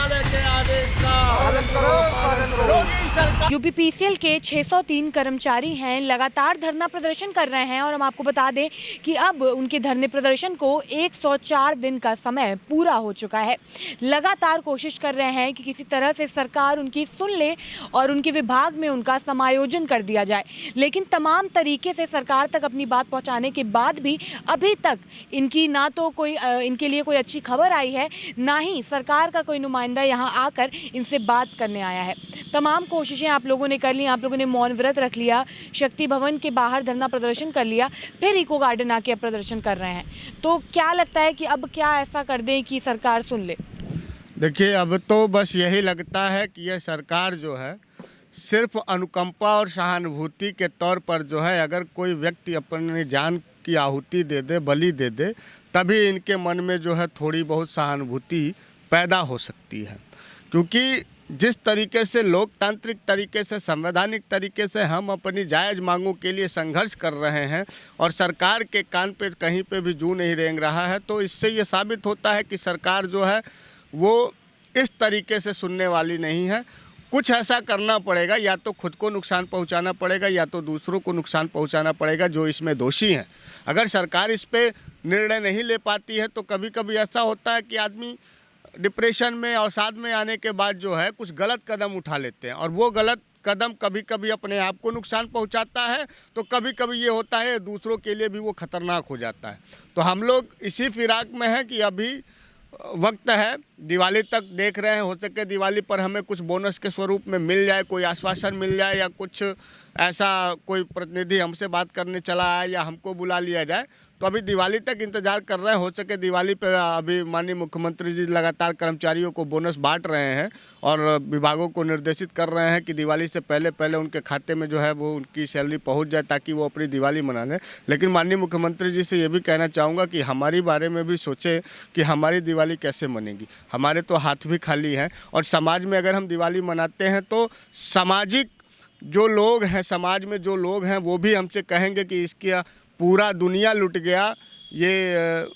न्यायालय के आदेश का पालन करो। योगी सरकार यूपीपीसीएल के 603 कर्मचारी हैं, लगातार धरना प्रदर्शन कर रहे हैं और हम आपको बता दें कि अब उनके धरने प्रदर्शन को 104 दिन का समय पूरा हो चुका है। लगातार कोशिश कर रहे हैं कि किसी तरह से सरकार उनकी सुन ले और उनके विभाग में उनका समायोजन कर दिया जाए, लेकिन तमाम तरीके से सरकार तक अपनी बात पहुंचाने के बाद भी अभी तक इनकी ना तो कोई इनके लिए कोई अच्छी खबर आई है, ना ही सरकार का कोई नुमाइंदा यहां आकर इनसे बात करने आया है। तमाम कोशिशें आप लोगों ने कर ली, आप लोगों ने मौन व्रत रख लिया, शक्ति भवन के बाहर धरना प्रदर्शन कर लिया, फिर इको गार्डन आके अब प्रदर्शन कर रहे हैं। तो क्या लगता है कि अब क्या ऐसा कर दें कि सरकार सुन ले? देखिए, अब तो बस यही लगता है कि यह सरकार जो है सिर्फ अनुकंपा और सहानुभूति के तौर पर जो है, अगर कोई व्यक्ति अपनी जान की आहुति दे दे, बलि दे दे, तभी इनके मन में जो है थोड़ी बहुत सहानुभूति पैदा हो सकती है। क्योंकि जिस तरीके से लोकतांत्रिक तरीके से, संवैधानिक तरीके से हम अपनी जायज़ मांगों के लिए संघर्ष कर रहे हैं और सरकार के कान पे कहीं पे भी जू नहीं रेंग रहा है, तो इससे ये साबित होता है कि सरकार जो है वो इस तरीके से सुनने वाली नहीं है। कुछ ऐसा करना पड़ेगा, या तो खुद को नुकसान पहुंचाना पड़ेगा या तो दूसरों को नुकसान पहुंचाना पड़ेगा जो इसमें दोषी हैं। अगर सरकार इस पे निर्णय नहीं ले पाती है तो कभी कभी ऐसा होता है कि आदमी डिप्रेशन में, अवसाद में आने के बाद जो है कुछ गलत कदम उठा लेते हैं और वो गलत कदम कभी कभी अपने आप को नुकसान पहुंचाता है, तो कभी कभी ये होता है दूसरों के लिए भी वो खतरनाक हो जाता है। तो हम लोग इसी फिराक में हैं कि अभी वक्त है, दिवाली तक देख रहे हैं, हो सके दिवाली पर हमें कुछ बोनस के स्वरूप में मिल जाए, कोई आश्वासन मिल जाए या कुछ ऐसा कोई प्रतिनिधि हमसे बात करने चला आए या हमको बुला लिया जाए। तो अभी दिवाली तक इंतज़ार कर रहे हैं। हो सके दिवाली पे अभी माननीय मुख्यमंत्री जी लगातार कर्मचारियों को बोनस बांट रहे हैं और विभागों को निर्देशित कर रहे हैं कि दिवाली से पहले पहले उनके खाते में जो है वो उनकी सैलरी पहुंच जाए ताकि वो अपनी दिवाली मना लें। लेकिन माननीय मुख्यमंत्री जी से ये भी कहना चाहूँगा कि हमारी बारे में भी सोचें कि हमारी दिवाली कैसे मनेगी। हमारे तो हाथ भी खाली हैं और समाज में अगर हम दिवाली मनाते हैं तो सामाजिक जो लोग हैं, समाज में जो लोग हैं वो भी हमसे कहेंगे कि इसकी पूरा दुनिया लुट गया, ये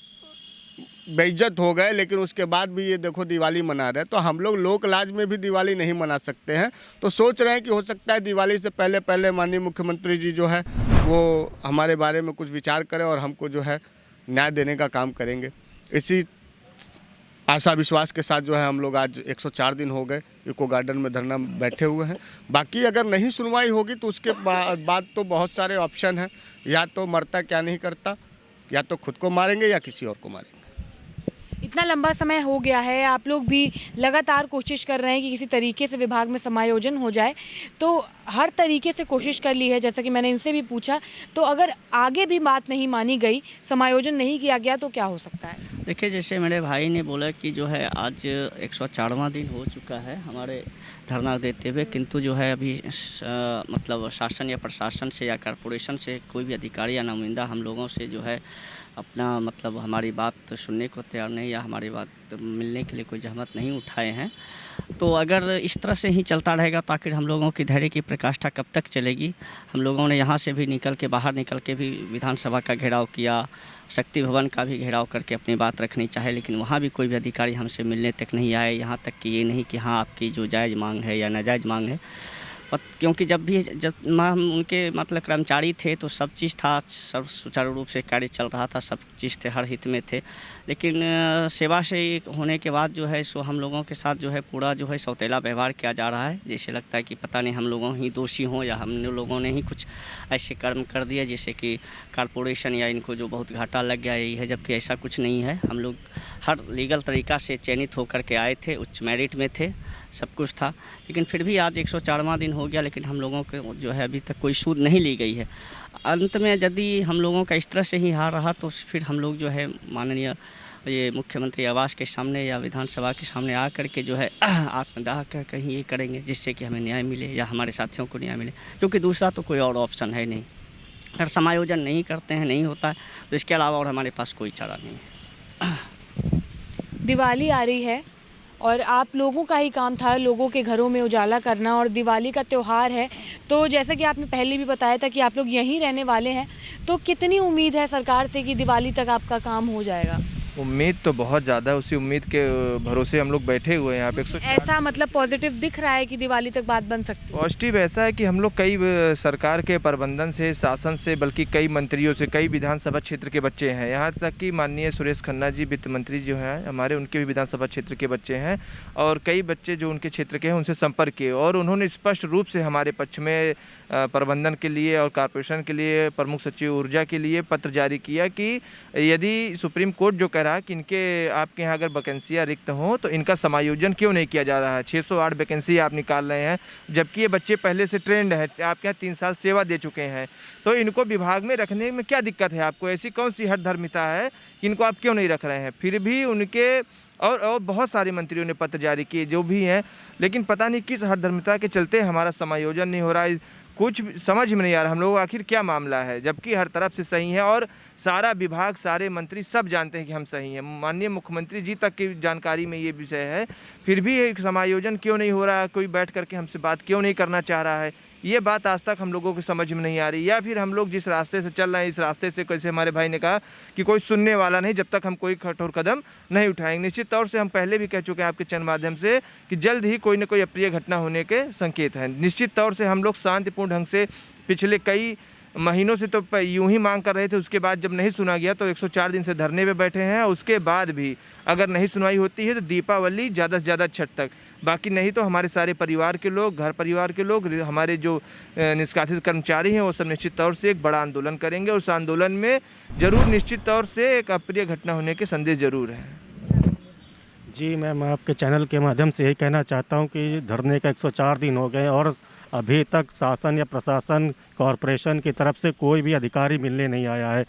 बेइज्जत हो गए, लेकिन उसके बाद भी ये देखो दिवाली मना रहे हैं। तो हम लोग लोक लाज में भी दिवाली नहीं मना सकते हैं। तो सोच रहे हैं कि हो सकता है दिवाली से पहले पहले माननीय मुख्यमंत्री जी जो है वो हमारे बारे में कुछ विचार करें और हमको जो है न्याय देने का काम करेंगे। इसी आशा विश्वास के साथ जो है हम लोग आज 104 दिन हो गए इको गार्डन में धरना बैठे हुए हैं। बाकी अगर नहीं सुनवाई होगी तो उसके बाद तो बहुत सारे ऑप्शन हैं, या तो मरता क्या नहीं करता, या तो खुद को मारेंगे या किसी और को मारेंगे। इतना लंबा समय हो गया है, आप लोग भी लगातार कोशिश कर रहे हैं कि किसी तरीके से विभाग में समायोजन हो जाए, तो हर तरीके से कोशिश कर ली है, जैसा कि मैंने इनसे भी पूछा। तो अगर आगे भी बात नहीं मानी गई, समायोजन नहीं किया गया, तो क्या हो सकता है? देखिए, जैसे मेरे भाई ने बोला कि जो है आज 104वां दिन हो चुका है हमारे धरना देते हुए, किंतु जो है अभी मतलब शासन या प्रशासन से या कॉरपोरेशन से कोई भी अधिकारी या नुमाइंदा हम लोगों से जो है अपना मतलब हमारी बात सुनने को तैयार नहीं या हमारी बात मिलने के लिए कोई जहमत नहीं उठाए हैं। तो अगर इस तरह से ही चलता रहेगा तो आखिर हम लोगों की धैर्य की प्रकाष्ठा कब तक चलेगी। हम लोगों ने यहाँ से भी बाहर निकल के भी विधानसभा का घेराव किया, शक्ति भवन का भी घेराव करके अपनी बात रखनी चाहे, लेकिन वहाँ भी कोई भी अधिकारी हमसे मिलने तक नहीं आए। यहाँ तक कि ये नहीं कि हाँ आपकी जो जायज़ मांग है या नाजायज़ मांग है, क्योंकि जब हम उनके मतलब कर्मचारी थे तो सब चीज़ था, सब सुचारू रूप से कार्य चल रहा था, सब चीज़ थे, हर हित में थे। लेकिन सेवा से होने के बाद जो है सो हम लोगों के साथ जो है पूरा जो है सौतेला व्यवहार किया जा रहा है। जैसे लगता है कि पता नहीं हम लोगों ही दोषी हों या हम लोगों ने ही कुछ ऐसे कर्म कर दिए जैसे कि कॉरपोरेशन या इनको जो बहुत घाटा लग गया यही है, जबकि ऐसा कुछ नहीं है। हम लोग हर लीगल तरीक़ा से चयनित होकर के आए थे, उच्च मेरिट में थे, सब कुछ था, लेकिन फिर भी आज 104वां दिन हो गया, लेकिन हम लोगों को जो है अभी तक कोई सूद नहीं ली गई है। अंत में यदि हम लोगों का इस तरह से ही हार रहा तो फिर हम लोग जो है माननीय ये मुख्यमंत्री आवास के सामने या विधानसभा के सामने आ कर के जो है आत्मदाह का कहीं ये करेंगे जिससे कि हमें न्याय मिले या हमारे साथियों को न्याय मिले, क्योंकि दूसरा तो कोई और ऑप्शन है नहीं। अगर समायोजन नहीं करते हैं, नहीं होता है, तो इसके अलावा और हमारे पास कोई चारा नहीं है। दिवाली आ रही है और आप लोगों का ही काम था लोगों के घरों में उजाला करना, और दिवाली का त्यौहार है, तो जैसे कि आपने पहले भी बताया था कि आप लोग यहीं रहने वाले हैं, तो कितनी उम्मीद है सरकार से कि दिवाली तक आपका काम हो जाएगा? उम्मीद तो बहुत ज़्यादा है, उसी उम्मीद के भरोसे हम लोग बैठे हुए हैं यहाँ पे। 104 ऐसा मतलब पॉजिटिव दिख रहा है कि दिवाली तक बात बन सकती है? पॉजिटिव ऐसा है कि हम लोग कई सरकार के प्रबंधन से, शासन से, बल्कि कई मंत्रियों से, कई विधानसभा क्षेत्र के बच्चे हैं, यहाँ तक कि माननीय सुरेश खन्ना जी वित्त मंत्री जो हैं हमारे, उनके भी विधानसभा क्षेत्र के बच्चे हैं, और कई बच्चे जो उनके क्षेत्र के हैं उनसे संपर्क किए, और उन्होंने स्पष्ट रूप से हमारे पक्ष में प्रबंधन के लिए और कॉरपोरेशन के लिए, प्रमुख सचिव ऊर्जा के लिए पत्र जारी किया कि यदि सुप्रीम कोर्ट जो कह रहा है कि इनके आपके यहाँ अगर वैकेंसियाँ रिक्त हों तो इनका समायोजन क्यों नहीं किया जा रहा है। 608 वैकेंसी आप निकाल रहे हैं, जबकि ये बच्चे पहले से ट्रेंड है, आपके यहाँ 3 साल सेवा दे चुके हैं, तो इनको विभाग में रखने में क्या दिक्कत है आपको? ऐसी कौन सी हठधर्मिता है कि इनको आप क्यों नहीं रख रहे हैं? फिर भी उनके और बहुत सारे मंत्रियों ने पत्र जारी किए जो भी हैं, लेकिन पता नहीं किस हठधर्मिता के चलते हमारा समायोजन नहीं हो रहा है। कुछ समझ में नहीं आ रहा हम लोग आखिर क्या मामला है, जबकि हर तरफ से सही है और सारा विभाग, सारे मंत्री सब जानते हैं कि हम सही हैं। माननीय मुख्यमंत्री जी तक की जानकारी में ये विषय है, फिर भी एक समायोजन क्यों नहीं हो रहा है? कोई बैठ करके हमसे बात क्यों नहीं करना चाह रहा है? ये बात आज तक हम लोगों को समझ में नहीं आ रही। या फिर हम लोग जिस रास्ते से चल रहे हैं, इस रास्ते से, कैसे हमारे भाई ने कहा कि कोई सुनने वाला नहीं जब तक हम कोई कठोर कदम नहीं उठाएंगे। निश्चित तौर से हम पहले भी कह चुके हैं आपके चैनल माध्यम से कि जल्द ही कोई न कोई अप्रिय घटना होने के संकेत हैं। निश्चित तौर से हम लोग शांतिपूर्ण ढंग से पिछले कई महीनों से तो यूं ही मांग कर रहे थे, उसके बाद जब नहीं सुना गया तो 104 दिन से धरने पे बैठे हैं। उसके बाद भी अगर नहीं सुनवाई होती है तो दीपावली, ज़्यादा से ज़्यादा छठ तक, बाकी नहीं तो हमारे सारे परिवार के लोग, घर परिवार के लोग, हमारे जो निष्कासित कर्मचारी हैं वो सब निश्चित तौर से एक बड़ा आंदोलन करेंगे। उस आंदोलन में ज़रूर निश्चित तौर से एक अप्रिय घटना होने के संदेश ज़रूर हैं। जी मैं आपके चैनल के माध्यम से यही कहना चाहता हूं कि धरने का 104 दिन हो गए और अभी तक शासन या प्रशासन, कॉरपोरेशन की तरफ से कोई भी अधिकारी मिलने नहीं आया है।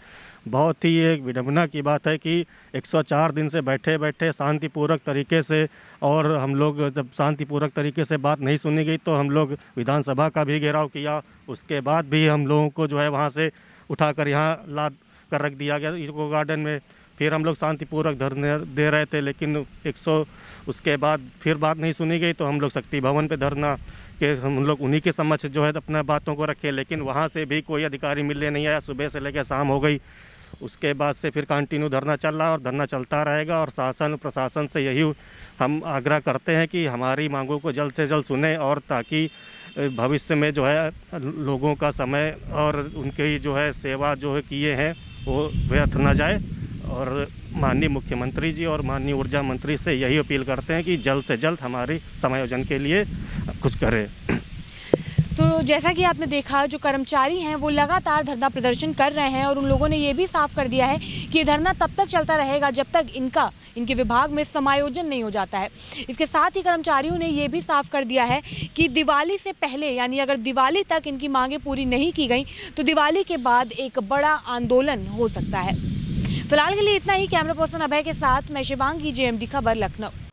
बहुत ही एक विडंबना की बात है कि 104 दिन से बैठे बैठे शांतिपूर्वक तरीके से, और हम लोग जब शांतिपूर्वक तरीके से बात नहीं सुनी गई तो हम लोग विधानसभा का भी घेराव किया। उसके बाद भी हम लोगों को जो है वहाँ से उठाकर यहाँ लाद कर रख दिया गया इको गार्डन में। फिर हम लोग शांतिपूर्वक धरने दे रहे थे, लेकिन उसके बाद फिर बात नहीं सुनी गई तो हम लोग शक्ति भवन पे धरना के हम लोग उन्हीं के समक्ष जो है अपना बातों को रखे, लेकिन वहाँ से भी कोई अधिकारी मिलने नहीं आया। सुबह से लेकर शाम हो गई, उसके बाद से फिर कंटिन्यू धरना चल रहा और धरना चलता रहेगा। और शासन प्रशासन से यही हम आग्रह करते हैं कि हमारी मांगों को जल्द से जल्द सुने, और ताकि भविष्य में जो है लोगों का समय और उनकी जो है सेवा जो है किए हैं वो व्यर्थ न जाए। और माननीय मुख्यमंत्री जी और माननीय ऊर्जा मंत्री से यही अपील करते हैं कि जल्द से जल्द हमारे समायोजन के लिए कुछ करें। तो जैसा कि आपने देखा, जो कर्मचारी हैं वो लगातार धरना प्रदर्शन कर रहे हैं, और उन लोगों ने ये भी साफ कर दिया है कि ये धरना तब तक चलता रहेगा जब तक इनके विभाग में समायोजन नहीं हो जाता है। इसके साथ ही कर्मचारियों ने ये भी साफ कर दिया है कि दिवाली से पहले, यानी अगर दिवाली तक इनकी मांगें पूरी नहीं की गई तो दिवाली के बाद एक बड़ा आंदोलन हो सकता है। फिलहाल के लिए इतना ही। कैमरा पर्सन अभय के साथ मैं शिवांगी, JMD खबर, लखनऊ।